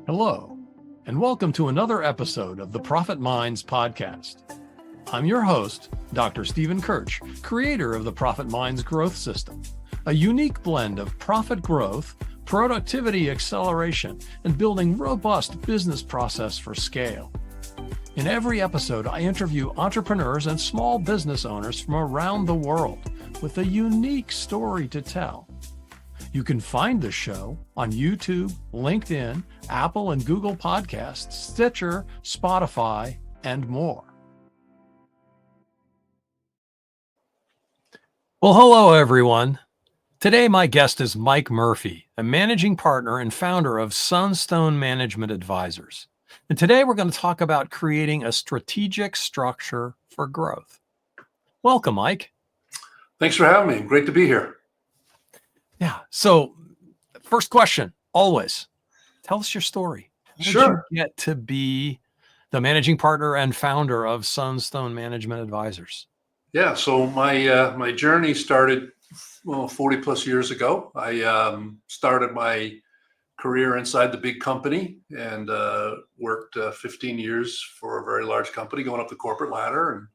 Hello, and welcome to another episode of the Profit Minds podcast. I'm your host, Dr. Stephen Kirch, creator of the Profit Minds Growth System, a unique blend of profit growth, productivity acceleration, and building robust business process for scale. In every episode, I interview entrepreneurs and small business owners from around the world with a unique story to tell. You can find the show on YouTube, LinkedIn, Apple and Google Podcasts, Stitcher, Spotify, and more. Well, hello, everyone. Today, my guest is Mike Murphy, a managing partner and founder of Sunstone Management Advisors. And today, we're going to talk about creating a strategic structure for growth. Welcome, Mike. Thanks for having me. Great to be here. Yeah. So first question, always, tell us your story. How did you get to be the managing partner and founder of Sunstone Management Advisors? Yeah. So my journey started 40 plus years ago. I started my career inside the big company and worked 15 years for a very large company, going up the corporate ladder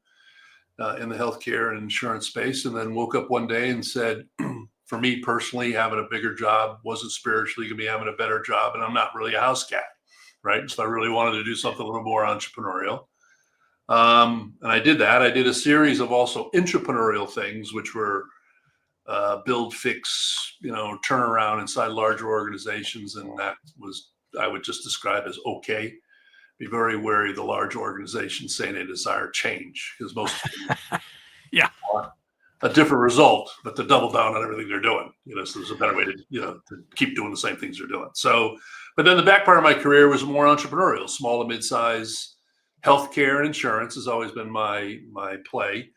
and in the healthcare and insurance space. And then woke up one day and said, for me personally, having a bigger job wasn't spiritually going to be having a better job. And I'm not really a house cat, right? So I really wanted to do something a little more entrepreneurial. And I did that. I did a series of also intrapreneurial things, which were build, fix, turn around inside larger organizations. And that was, I would just describe as okay. Be very wary of the large organizations saying they desire change, because most of them want a different result, but to double down on everything they're doing. So there's a better way to, to keep doing the same things they're doing. So, but then the back part of my career was more entrepreneurial, small to mid-size. Healthcare and insurance has always been my play.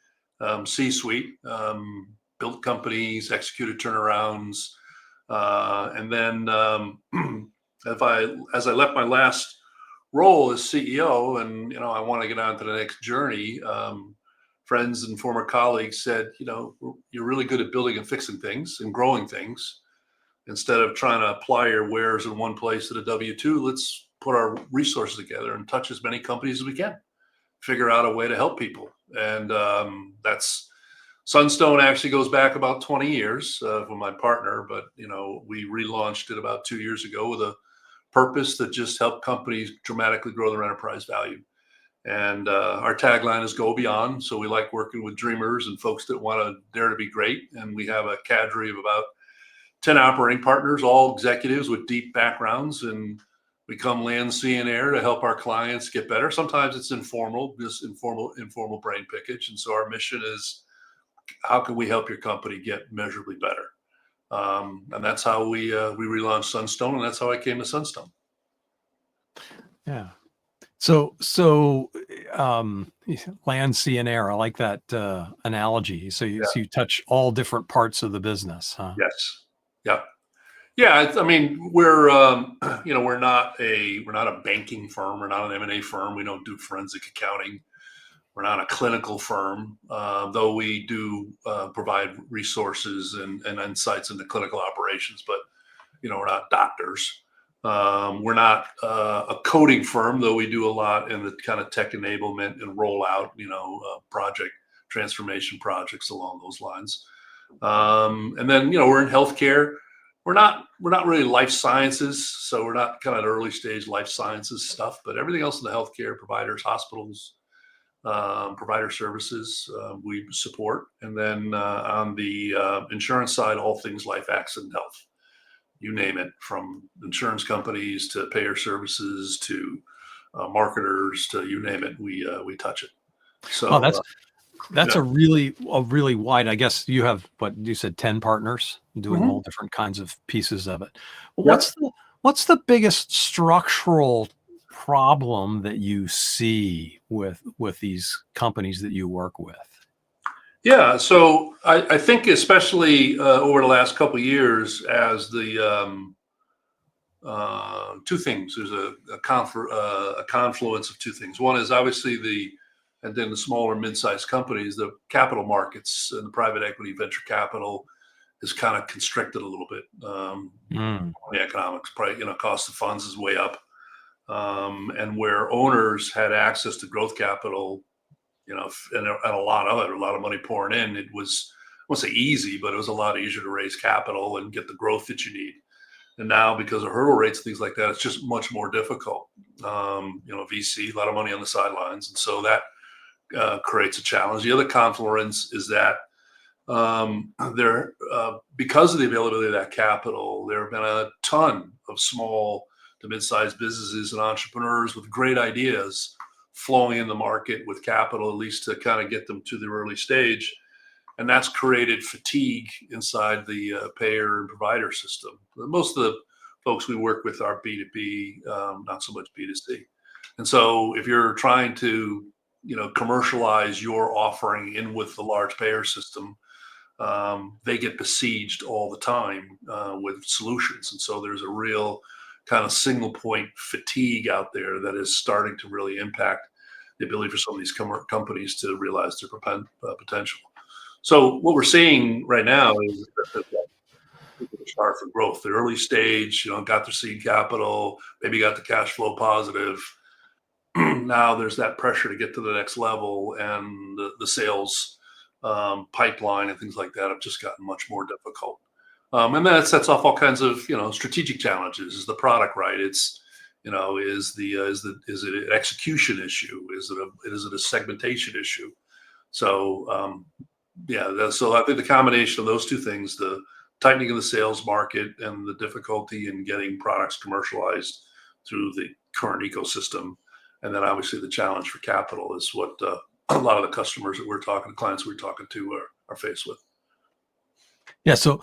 C-suite, built companies, executed turnarounds. And then as I left my last role as CEO and, I want to get on to the next journey, friends and former colleagues said, you're really good at building and fixing things and growing things. Instead of trying to apply your wares in one place at a W-2, let's put our resources together and touch as many companies as we can, figure out a way to help people. And that's Sunstone actually goes back about 20 years with my partner, but, we relaunched it about 2 years ago with a purpose that just helped companies dramatically grow their enterprise value. And our tagline is go beyond. So we like working with dreamers and folks that want to dare to be great. And we have a cadre of about 10 operating partners, all executives with deep backgrounds. And we come land, sea, and air to help our clients get better. Sometimes it's informal, just informal brain pickage. And so our mission is, how can we help your company get measurably better? And that's how we relaunched Sunstone. And that's how I came to Sunstone. Yeah. So land, sea, and air. I like that analogy. So you touch all different parts of the business, huh? Yes. Yeah. Yeah. We're we're not a banking firm. We're not an M&A firm. We don't do forensic accounting. We're not a clinical firm, though we do provide resources and insights into clinical operations. But we're not doctors. We're not a coding firm, though we do a lot in the kind of tech enablement and rollout, project transformation projects along those lines. And then, we're in healthcare. We're not really life sciences. So we're not kind of early stage life sciences stuff, but everything else in the healthcare, providers, hospitals, provider services, we support. And then on the insurance side, all things life, accident, health. You name it, from insurance companies to payer services to marketers to you name it, we touch it. So that's a really wide. I guess you have what you said, 10 partners doing all different kinds of pieces of it. Well, what's the biggest structural problem that you see with these companies that you work with? Yeah, so I think especially over the last couple of years, as the two things, there's a confluence of two things. One is obviously and then the smaller mid-sized companies, the capital markets and the private equity venture capital is kind of constricted a little bit. The economics, cost of funds is way up. and where owners had access to growth capital, and a lot of it, a lot of money pouring in. It was, I won't say easy, but it was a lot easier to raise capital and get the growth that you need. And now, because of hurdle rates, things like that, it's just much more difficult. VC, a lot of money on the sidelines, and so that creates a challenge. The other confluence is that because of the availability of that capital, there have been a ton of small to mid-sized businesses and entrepreneurs with great ideas flowing in the market with capital, at least to kind of get them to the early stage. And that's created fatigue inside the payer and provider system. Most of the folks we work with are B2B, not so much B2C. And so if you're trying to, commercialize your offering in with the large payer system, they get besieged all the time with solutions. And so there's a real kind of single point fatigue out there that is starting to really impact the ability for some of these companies to realize their potential. So what we're seeing right now is that people are starting for growth. The early stage, got their seed capital, maybe got the cash flow positive. Now there's that pressure to get to the next level, and the sales pipeline and things like that have just gotten much more difficult. And that sets off all kinds of, strategic challenges. Is the product right? It's, is it an execution issue? Is it a segmentation issue? So, so I think the combination of those two things, the tightening of the sales market and the difficulty in getting products commercialized through the current ecosystem, and then obviously the challenge for capital, is what a lot of the customers that clients we're talking to are faced with. Yeah. So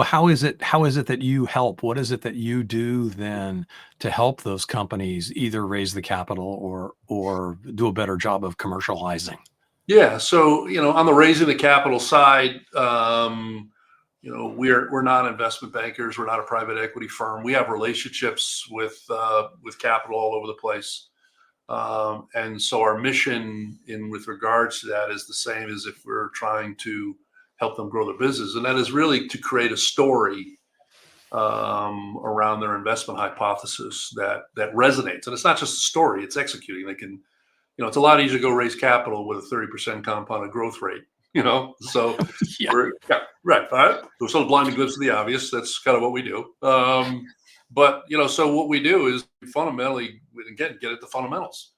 how is it that you help? What is it that you do then to help those companies either raise the capital or do a better job of commercializing? Yeah. So, on the raising the capital side, we're not investment bankers. We're not a private equity firm. We have relationships with capital all over the place. And so our mission with regards to that is the same as if we're trying to help them grow their business. And that is really to create a story around their investment hypothesis that resonates. And it's not just a story, it's executing. They can, it's a lot easier to go raise capital with a 30% compounded growth rate, so Yeah. Right. We're sort of blinding glimpse of the obvious. That's kind of what we do. But, so what we do is fundamentally, again, get at the fundamentals.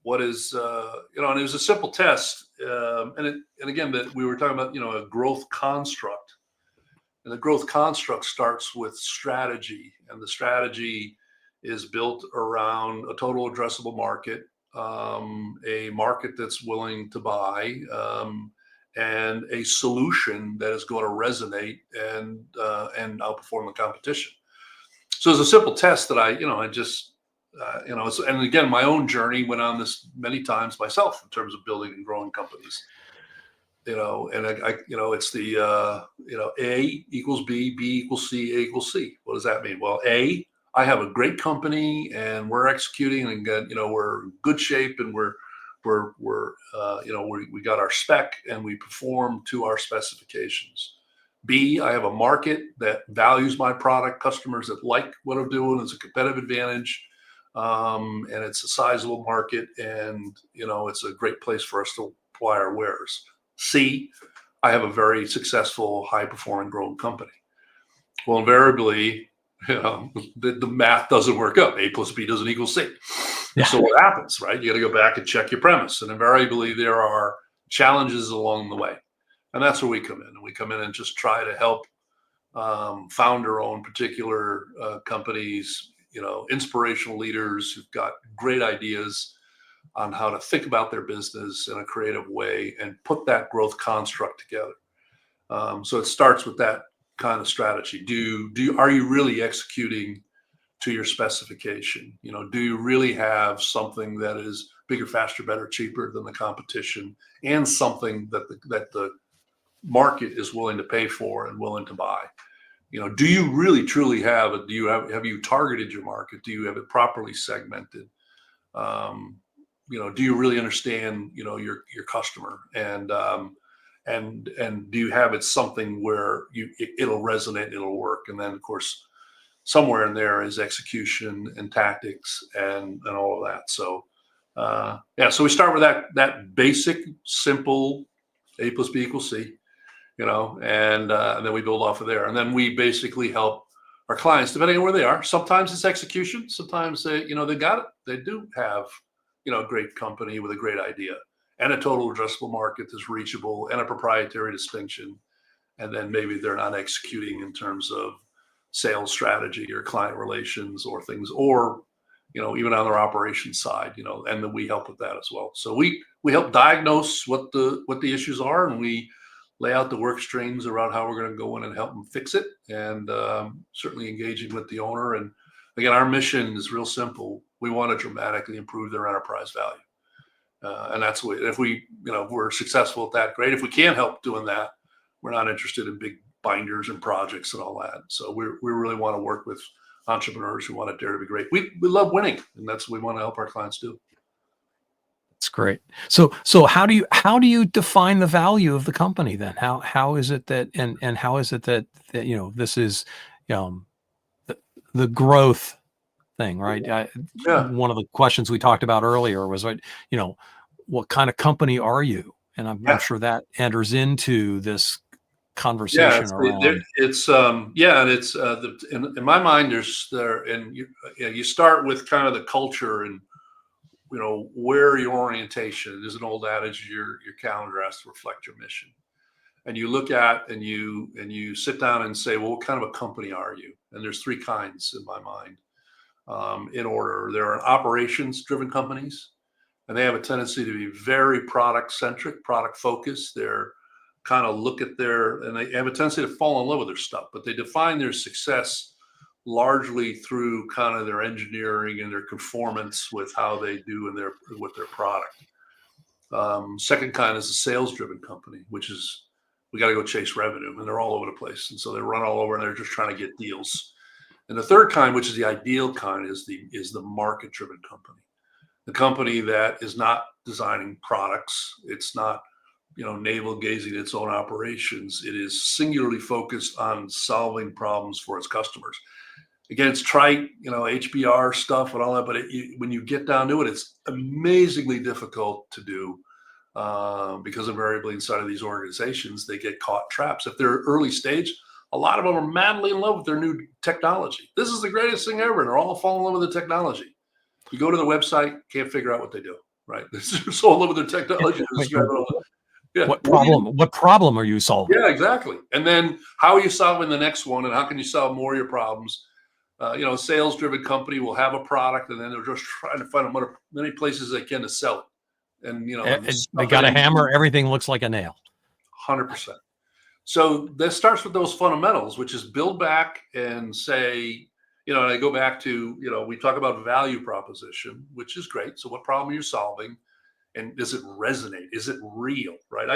What is, and it was a simple test. And again, that we were talking about, a growth construct. And the growth construct starts with strategy. And the strategy is built around a total addressable market, a market that's willing to buy, and a solution that is going to resonate and outperform the competition. So it's a simple test that I just, and again, my own journey went on this many times myself in terms of building and growing companies. And it's the, A equals B, B equals C, A equals C. What does that mean? Well, A, I have a great company and we're executing and we're in good shape and we got our spec and we perform to our specifications. B, I have a market that values my product, customers that like what I'm doing. It's a competitive advantage, and it's a sizable market, and it's a great place for us to apply our wares. C, I have a very successful, high-performing, growing company. Well, invariably, the math doesn't work out. A plus B doesn't equal C. Yeah. So what happens, right? You got to go back and check your premise. And invariably, there are challenges along the way. And that's where we come in. And we come in and just try to help founder-owned particular companies, inspirational leaders who've got great ideas on how to think about their business in a creative way and put that growth construct together. So it starts with that kind of strategy. Are you really executing to your specification? Do you really have something that is bigger, faster, better, cheaper than the competition, and something that the market is willing to pay for and willing to buy? Do you really truly have you targeted your market? Do you have it properly segmented? Do you really understand your customer, and do you have it something where it'll resonate, it'll work? And then of course somewhere in there is execution and tactics and all of that. So so we start with that basic, simple A plus B equals C, and then we build off of there. And then we basically help our clients, depending on where they are. Sometimes it's execution. Sometimes they got it. They do have, a great company with a great idea and a total addressable market that's reachable and a proprietary distinction. And then maybe they're not executing in terms of sales strategy or client relations or things, or even on their operations side, and then we help with that as well. So we help diagnose what the issues are, and we lay out the work streams around how we're going to go in and help them fix it, and certainly engaging with the owner. And again, our mission is real simple. We want to dramatically improve their enterprise value, and that's what, if we're successful at that, great. If we can't help doing that, we're not interested in big binders and projects and all that. So we really want to work with entrepreneurs who want to dare to be great. We love winning, and that's what we want to help our clients do. That's great. So how do you define the value of the company then? How is it that and how is it that this is the growth thing, right? One of the questions we talked about earlier was, what kind of company are you? And I'm sure that enters into this conversation around. In my mind, you start with kind of the culture and where your orientation. There's an old adage: your calendar has to reflect your mission. And you look at and you sit down and say, well, what kind of a company are you? And there's three kinds in my mind. In order, there are operations-driven companies, and they have a tendency to be very product-centric, product-focused. They're kind of and they have a tendency to fall in love with their stuff, but they define their success largely through kind of their engineering and their conformance with how they do with their product. Second kind is a sales-driven company, which is, we got to go chase revenue, and they're all over the place. And so they run all over and they're just trying to get deals. And the third kind, which is the ideal kind, is the market-driven company. The company that is not designing products. It's not navel gazing its own operations. It is singularly focused on solving problems for its customers. Again, it's trite, HBR stuff and all that, but when you get down to it, it's amazingly difficult to do because invariably inside of these organizations, they get caught traps. If they're early stage, a lot of them are madly in love with their new technology. This is the greatest thing ever, and they're all falling in love with the technology. You go to the website, can't figure out what they do, right? They're so in love with their technology. What problem are you solving? Yeah, exactly. And then how are you solving the next one, and how can you solve more of your problems? A sales-driven company will have a product, and then they're just trying to find as many places they can to sell it. And they got a hammer. Everything looks like a nail. 100%. So this starts with those fundamentals, which is build back and say, and I go back to, we talk about value proposition, which is great. So what problem are you solving? And does it resonate? Is it real, right?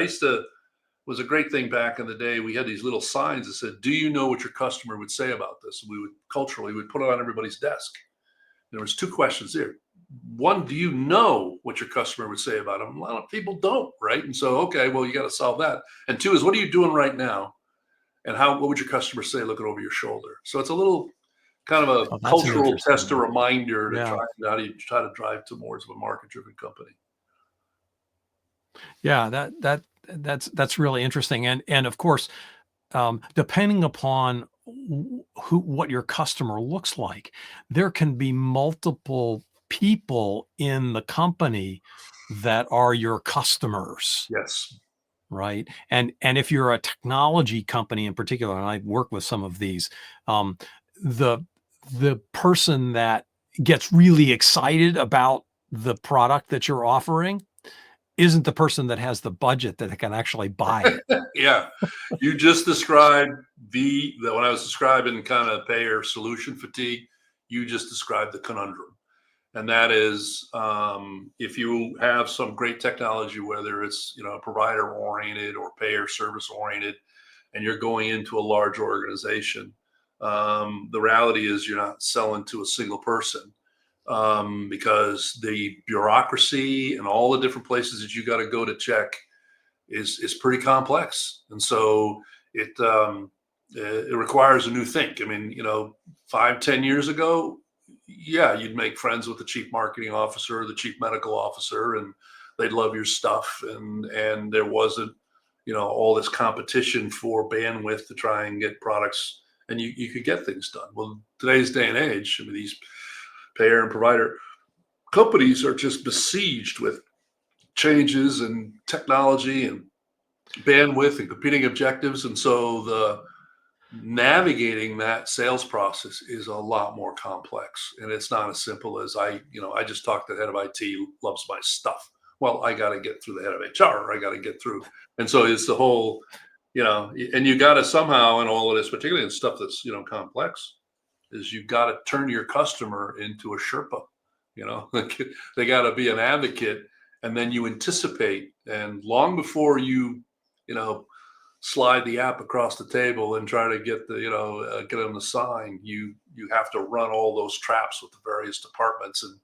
Was a great thing back in the day. We had these little signs that said, do you know what your customer would say about this? And we would put it on everybody's desk. There was two questions there. One, do you know what your customer would say about them? A lot of people don't, right? And so, okay, well, you got to solve that. And two is, what are you doing right now? And what would your customer say looking over your shoulder? So it's a little kind of a cultural test, a reminder to try to drive towards a market-driven company. Yeah, that's really interesting. And of course, depending upon what your customer looks like, there can be multiple people in the company that are your customers. Yes. Right. And if you're a technology company in particular, and I work with some of these, the person that gets really excited about the product that you're offering isn't the person that has the budget that can actually buy it. Yeah. You just described when I was describing kind of payer solution fatigue, you just described the conundrum. And that is, if you have some great technology, whether it's, provider oriented or payer service oriented, and you're going into a large organization, the reality is you're not selling to a single person. Because the bureaucracy and all the different places that you got to go to check is pretty complex. And so it requires a new think. I mean, 5, 10 years ago, yeah, you'd make friends with the chief marketing officer or the chief medical officer, and they'd love your stuff. And there wasn't, all this competition for bandwidth to try and get products, and you could get things done. Well, today's day and age, I mean, these payer and provider companies are just besieged with changes and technology and bandwidth and competing objectives. And so the navigating that sales process is a lot more complex. And it's not as simple as I just talked to the head of IT, loves my stuff. Well, I got to get through the head of HR. I got to get through. And so it's the whole, and you got to somehow in all of this, particularly in stuff that's, complex, is you've got to turn your customer into a Sherpa. They got to be an advocate, and then you anticipate. And long before you slide the app across the table and try to get get them to sign, you have to run all those traps with the various departments and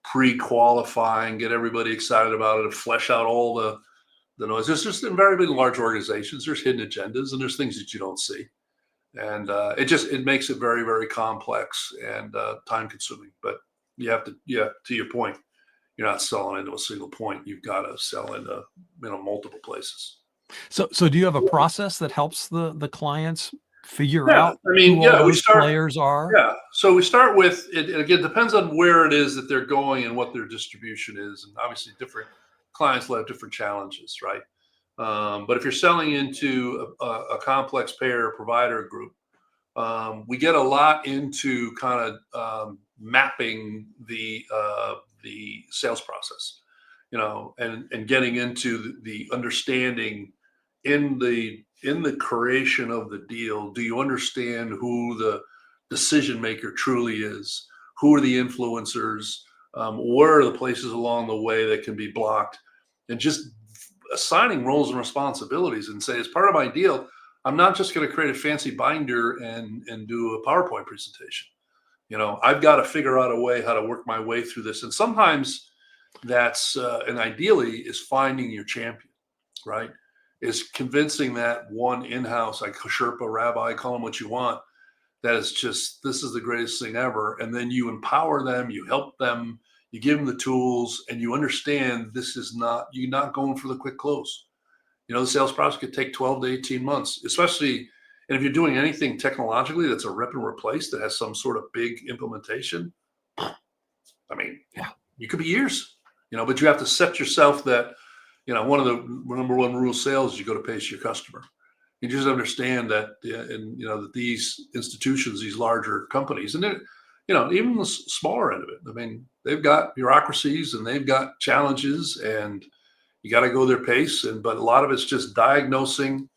pre-qualify and get everybody excited about it and flesh out all the noise. There's just invariably in large organizations, there's hidden agendas and there's things that you don't see. And it makes it very, very complex and time consuming. But you have to your point, you're not selling into a single point. You've got to sell into multiple places. So do you have a process that helps the clients figure out who all those players are? Yeah. So we start with it. Again, depends on where it is that they're going and what their distribution is. And obviously different clients will have different challenges, right? But if you're selling into a complex payer provider group, we get a lot into kind of mapping the sales process, and getting into the understanding in the creation of the deal. Do you understand who the decision maker truly is? Who are the influencers? Where are the places along the way that can be blocked? And just assigning roles and responsibilities and say, as part of my deal, I'm not just going to create a fancy binder and do a PowerPoint presentation. I've got to figure out a way how to work my way through this. And sometimes that's, and ideally is finding your champion, right? Is convincing that one in-house, like Sherpa, rabbi, call them what you want, that is just, this is the greatest thing ever. And then you empower them, you help them, you give them the tools, and you understand this is not, you're not going for the quick close. The sales process could take 12 to 18 months, especially, and if you're doing anything technologically that's a rip and replace that has some sort of big implementation, I mean, you could be years, but you have to set yourself that, one of the number one rule of sales is you go to pace your customer. You just understand that, that these institutions, these larger companies, and even the smaller end of it, I mean, they've got bureaucracies and they've got challenges, and you got to go their pace. But a lot of it's just diagnosing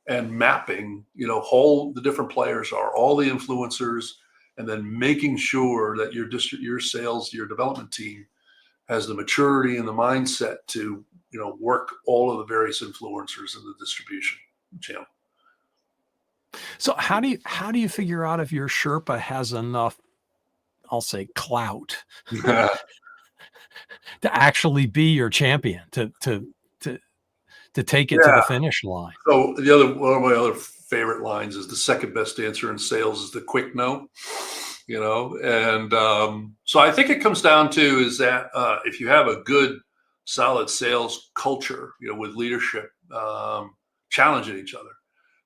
and mapping, who the different players are, all the influencers, and then making sure that your sales, your development team has the maturity and the mindset to, work all of the various influencers in the distribution channel. So how do you figure out if your Sherpa has enough, I'll say, clout to actually be your champion, to take it to the finish line? So one of my other favorite lines is the second best answer in sales is the quick no. And so I think it comes down to is that if you have a good, solid sales culture, with leadership challenging each other,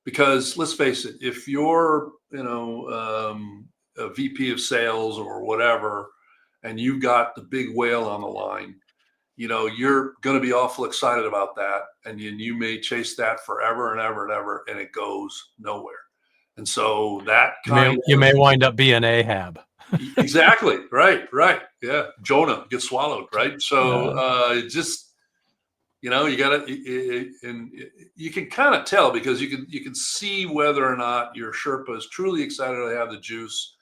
because let's face it, if you're, a VP of sales or whatever, and you've got the big whale on the line, you're going to be awful excited about that. And you may chase that forever and ever and ever, and it goes nowhere. And so that you may wind up being Ahab. Exactly. Right. Yeah. Jonah gets swallowed. Right. So just, you got to, and you can kind of tell because you can see whether or not your Sherpa is truly excited to have the juice.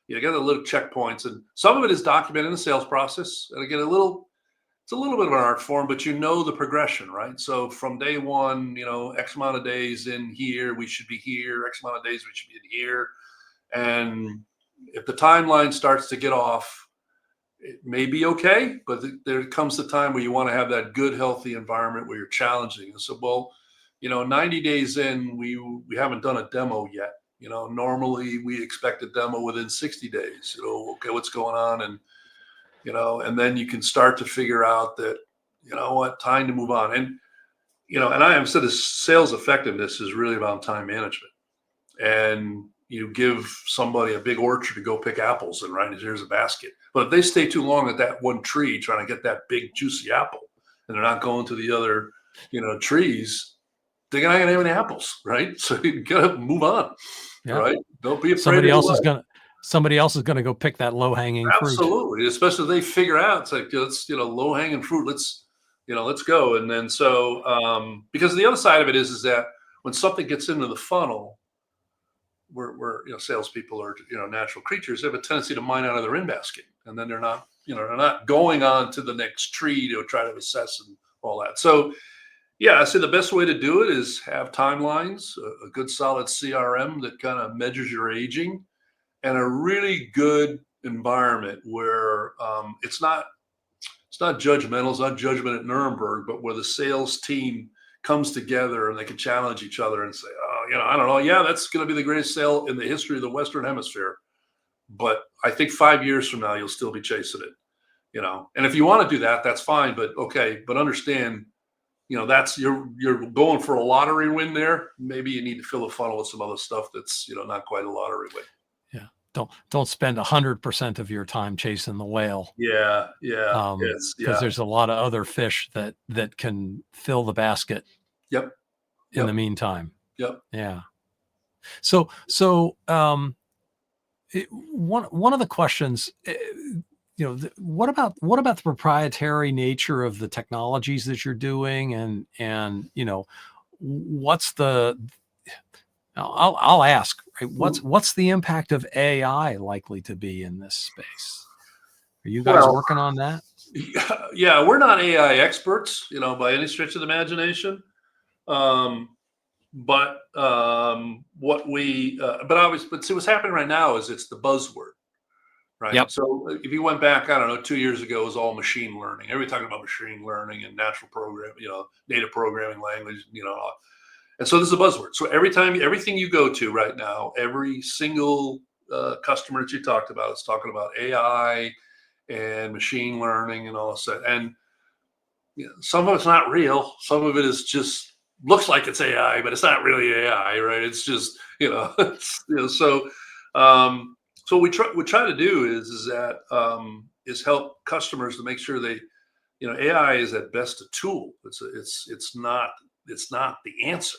You got the little checkpoints, and some of it is documented in the sales process. And again, it's a little bit of an art form, but the progression, right? So from day one, X amount of days in here, we should be here. X amount of days, we should be in here. And if the timeline starts to get off, it may be okay, but there comes the time where you want to have that good, healthy environment where you're challenging. And so, well, 90 days in, we haven't done a demo yet. Normally we expect a demo within 60 days. Okay, what's going on? And then you can start to figure out that, time to move on. And I have said this, sales effectiveness is really about time management. And you give somebody a big orchard to go pick apples and here's a basket. But if they stay too long at that one tree trying to get that big juicy apple, and they're not going to the other, trees, they're not going to have any apples, right? So you got to move on, right? Don't be afraid. Somebody else is going to go pick that low hanging fruit. Absolutely, especially if they figure out it's like it's low hanging fruit. Let's go. And then so because the other side of it is that when something gets into the funnel, we're salespeople are natural creatures. They have a tendency to mine out of their in basket, and then they're not going on to the next tree to try to assess and all that. So yeah, I say the best way to do it is have timelines, a good solid CRM that kind of measures your aging, and a really good environment where it's not judgmental. It's not judgment at Nuremberg, but where the sales team comes together and they can challenge each other and say, I don't know. Yeah, that's going to be the greatest sale in the history of the Western Hemisphere. But I think 5 years from now, you'll still be chasing it, And if you want to do that, that's fine. But okay, but understand, that's you're going for a lottery win there. Maybe you need to fill the funnel with some other stuff that's, not quite a lottery win. Yeah. Don't spend 100% of your time chasing the whale. Yeah. Because there's a lot of other fish that can fill the basket. Yep. In the meantime. Yep. Yeah. So one of the questions, what about the proprietary nature of the technologies that you're doing, and what's the I'll ask, right? What's the impact of AI likely to be in this space? Are you guys working on that? Yeah, we're not AI experts, by any stretch of the imagination. But see what's happening right now is it's the buzzword, right? Yep. So if you went back, I don't know, 2 years ago, it was all machine learning. Everybody talking about machine learning and natural programming, data programming language, and so this is a buzzword. So everything you go to right now, every single customer that you talked about is talking about AI and machine learning and all that. And some of it's not real. Some of it is just looks like it's AI, but it's not really AI, right? It's just So what we try to do is help customers to make sure they, AI is at best a tool. It's not the answer.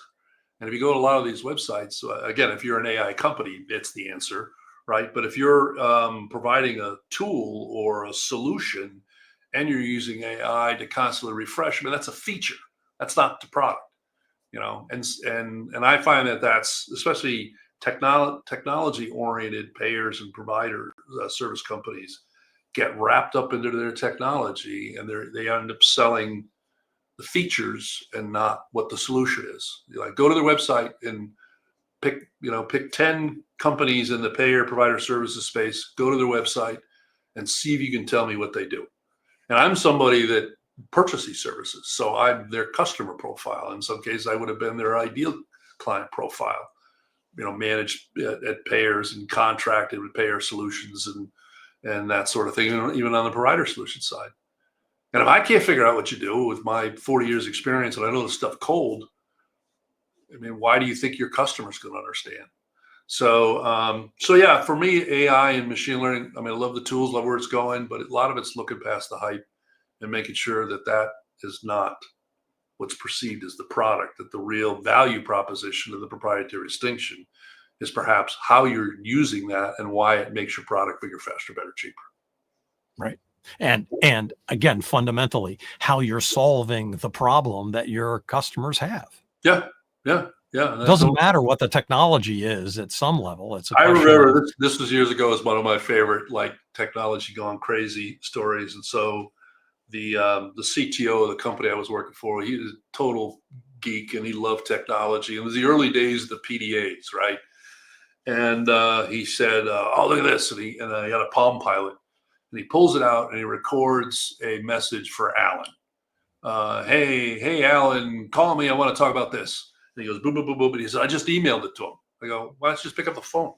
And if you go to a lot of these websites, again, if you're an AI company, it's the answer, right? But if you're providing a tool or a solution and you're using AI to constantly refresh, that's a feature. That's not the product, and I find that's especially technology oriented payers and provider service companies get wrapped up into their technology, and they end up selling the features and not what the solution is. Go to their website and pick 10 companies in the payer provider services space, go to their website and see if you can tell me what they do. And I'm somebody that purchases these services. So I'm their customer profile. In some cases, I would have been their ideal client profile, managed at payers and contracted with payer solutions and that sort of thing, even on the provider solution side. And if I can't figure out what you do with my 40 years experience and I know the stuff cold, why do you think your customer's going to understand? So yeah, for me, AI and machine learning, I love the tools, love where it's going, but a lot of it's looking past the hype and making sure that is not what's perceived as the product, that the real value proposition of the proprietary distinction is perhaps how you're using that and why it makes your product bigger, faster, better, cheaper. Right. And again, fundamentally, how you're solving the problem that your customers have. Yeah. It doesn't matter what the technology is at some level. I remember this was years ago. As one of my favorite technology gone crazy stories. And so the CTO of the company I was working for, he was a total geek and he loved technology. It was the early days of the PDAs, right? And he said, "Oh, look at this!" And he had a Palm Pilot, and he pulls it out and he records a message for Alan. hey, Alan, call me. I want to talk about this. And he goes, boom, boom, boom, boom. And he said, I just emailed it to him. I go, why don't you just pick up the phone?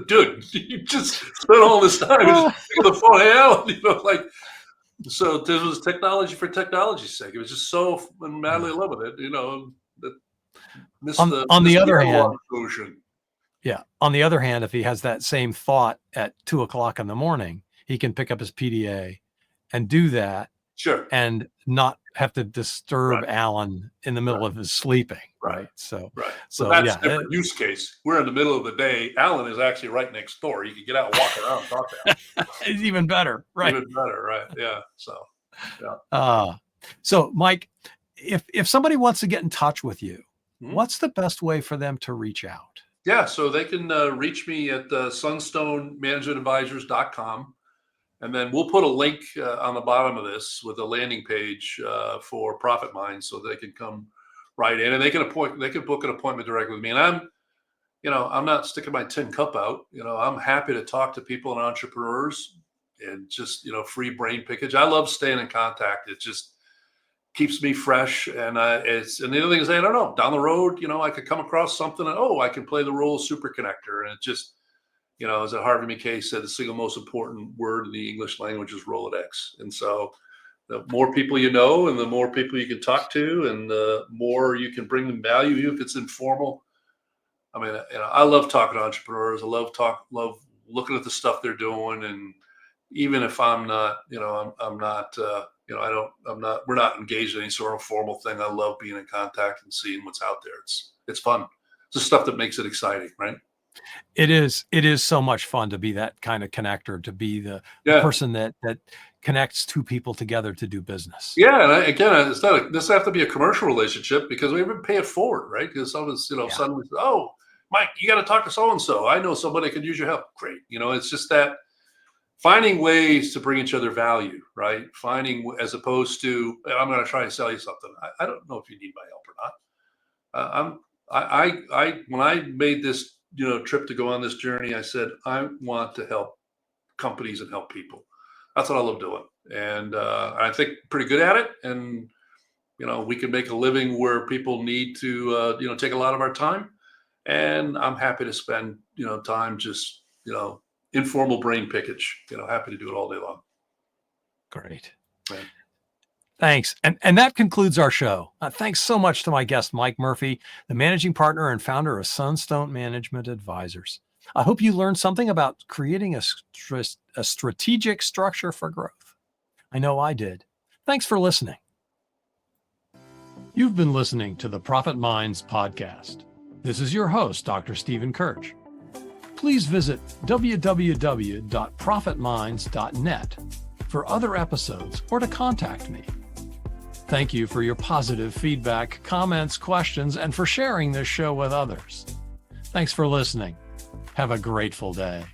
Dude, you just spent all this time just pick up the phone. Hey, Alan, so this was technology for technology's sake. It was just so madly in love with it, that on the other hand, solution. Yeah. On the other hand, if he has that same thought at 2:00 in the morning, he can pick up his PDA and do that. Sure. And not have to disturb Right. In the middle of his sleeping. Right. So That's a different use case. We're in the middle of the day. Alan is actually right next door. You can get out and walk around and talk to him. It's even better. Right. Even better. Right. Yeah. So Mike, if somebody wants to get in touch with you, what's the best way for them to reach out? Yeah. So they can reach me at sunstonemanagementadvisors.com. And then we'll put a link on the bottom of this with a landing page for Profit Minds, so they can come right in and they can book an appointment directly with me. And I'm not sticking my tin cup out. I'm happy to talk to people and entrepreneurs and just, free brain pickage. I love staying in contact. It just keeps me fresh. And and the other thing is, I don't know, down the road, I could come across something and, I can play the role of super connector. And it just, as Harvey McKay said, the single most important word in the English language is Rolodex. And so the more people you know and the more people you can talk to and the more you can bring them value, even if it's informal. I mean, I love talking to entrepreneurs. I love looking at the stuff they're doing. And even if I'm not, we're not engaged in any sort of formal thing. I love being in contact and seeing what's out there. It's fun. It's the stuff that makes it exciting, right? It is so much fun to be that kind of connector, to be the person that connects two people together to do business. Yeah. And again, it's not this have to be a commercial relationship because we even pay it forward, right? Because someone's, suddenly, oh, Mike, you got to talk to so-and-so. I know somebody could use your help. Great. It's just that finding ways to bring each other value, right? As opposed to, I'm going to try and sell you something. I don't know if you need my help or not. When I made this, trip to go on this journey, I said, I want to help companies and help people. That's what I love doing. And I think pretty good at it. And, we can make a living where people need to, take a lot of our time. And I'm happy to spend, time just, informal brain pickage, happy to do it all day long. Great. Right. Thanks. And that concludes our show. Thanks so much to my guest, Mike Murphy, the managing partner and founder of Sunstone Management Advisors. I hope you learned something about creating a strategic structure for growth. I know I did. Thanks for listening. You've been listening to the Profit Minds podcast. This is your host, Dr. Stephen Kirch. Please visit www.profitminds.net for other episodes or to contact me. Thank you for your positive feedback, comments, questions, and for sharing this show with others. Thanks for listening. Have a grateful day.